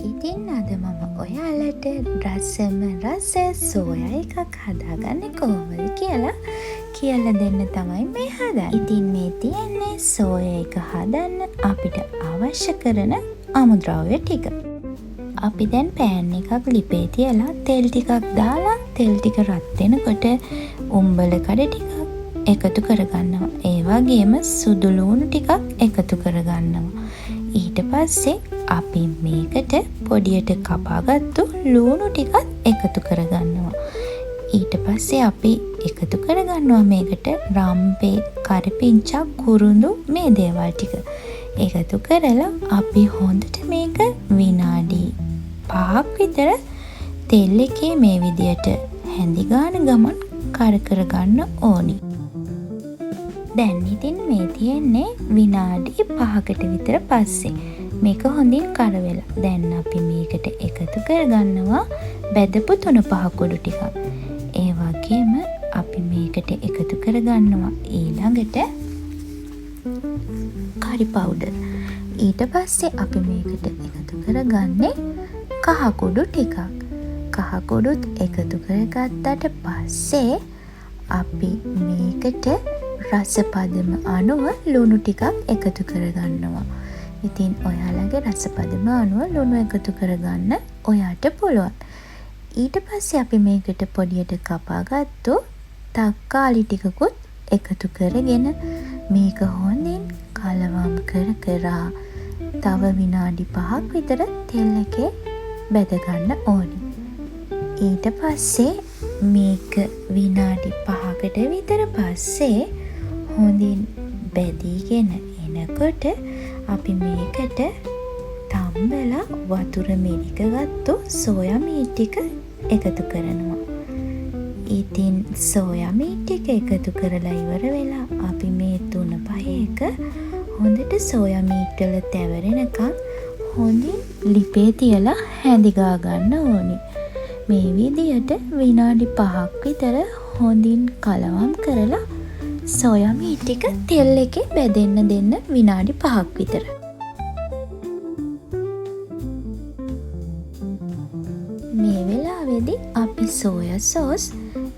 ඉතින් අද මම ඔයාලට රසම රස සෝයා එකක් හදාගන්නේ කොහොමද කියලා දෙන්න තමයි මේ හදන්නේ. ඉතින් මේ තියෙන්නේ සෝයා එක හදන්න අපිට අවශ්‍ය කරන අමුද්‍රව්‍ය ටික. අපි දැන් පෑන් එකක් ලිපේ තියලා තෙල් ටිකක් දාලා තෙල් ටික රත් වෙනකොට උම්බල කඩ ටිකක් එකතු කරගන්නවා. ඒ වගේම සුදු ලූණු ටිකක් එකතු කරගන්නවා. ඊට පස්සේ අපි මේකට පොඩියට කපාගත්තු ලූණු ටිකත් එකතු කරගන්නවා. ඊට පස්සේ අපි එකතු කරගන්නවා මේකට රම්පේ, කරපිංචා, කුරුඳු මේ දේවල් ටික. එකතු කරලා අපි හොඳට මේක විනාඩි 5ක් විතර තෙල් එකේ මේ විදියට හැඳි ගාන ගමන් කර ගන්න ඕනි. දැන් ඉතින් මේ තියෙන්නේ විනාඩි 5කට විතර පස්සේ. මේක හොඳින් කර වෙලා. දැන් අපි මේකට එකතු කරගන්නවා බෙදපු තුනපහ කුඩු ටිකක්. ඒ වගේම අපි මේකට එකතු කරගන්නවා ඊළඟට කරි පවුඩර්. ඊට පස්සේ අපි මේකට එකතු කරගන්නේ කහ කුඩු ටිකක්. කහ කුඩුත් එකතු කරගත්තට පස්සේ අපි මේකට රස පදම අනුව ලුණු ටිකක් එකතු කරගන්නවා. ඉතින් ඔයාලගේ රස පදම අනුව ලුණු එකතු කරගන්න ඔයාට පුළුවන්. ඊට පස්සේ අපි මේකට පොඩියට කපාගත්තු තක්කාලි ටිකකුත් එකතු කරගෙන මේක හොඳින් කලවම් කර තව විනාඩි 5ක් විතර තෙල් එකේ බැද ගන්න ඕනි. ඊට පස්සේ මේක විනාඩි 5කට විතර පස්සේ හොඳින් බැදීගෙන එනකොට අපි මේකට තම්බලා වතුර මිරිකගත්තු සෝයා මීට් ටික එකතු කරනවා. ඉතින් සෝයා මීට් ටික එකතු කරලා ඉවර වෙලා අපි මේ 3-5 එක හොඳට සෝයා මීට් වල තැවරෙනකන් හොඳින් ලිපේ තියලා හැඳි ගා ගන්න ඕනි. මේ විදියට විනාඩි 5ක් විතර හොඳින් කලවම් කරලා සෝයා මීට් ටික තෙල් එකේ බැදෙන්න දෙන්න විනාඩි 5ක් විතර. මේ වෙලාවේදී අපි සෝයා සෝස්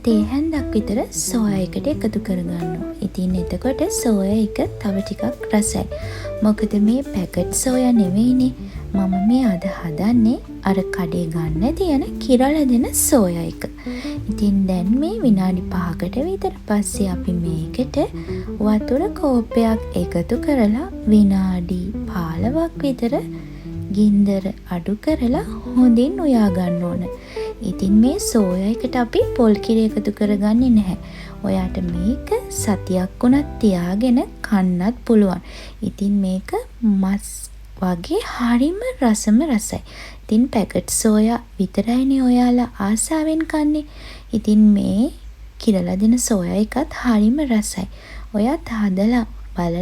තේ හැන්දක් විතර සෝයා එකට එකතු කරගන්නවා. ඉතින් එතකොට සෝයා එක තව ටිකක් රසයි. මොකද මේ පැකට් සෝයා නෙවෙයිනේ. මම මේ අද හදන්නේ අර කඩේ ගන්න තියෙන කිරල දෙන සෝයා එක. ඉතින් දැන් මේ විනාඩි 5කට විතර පස්සේ අපි මේකට වතුර කෝප්පයක් එකතු කරලා විනාඩි 15ක් විතර ගින්දර අඩු කරලා හොඳින් උයා ගන්න ඕන. ඉතින් මේ සෝයා එකට අපි පොල් කිරි එකතු කරගන්නේ නැහැ. ඔයාට මේක සතියක් වුණත් තියාගෙන කන්නත් පුළුවන්. ඉතින් මේක මස් වගේ හරිම රසම රසයි. ඉතින් පැකට් සෝයා විතරයිනේ ඔයාලා ආසාවෙන් කන්නේ. ඉතින් මේ කිරලා දෙන සෝයා එකත් හරිම රසයි. ඔයාත් හදලා බලලා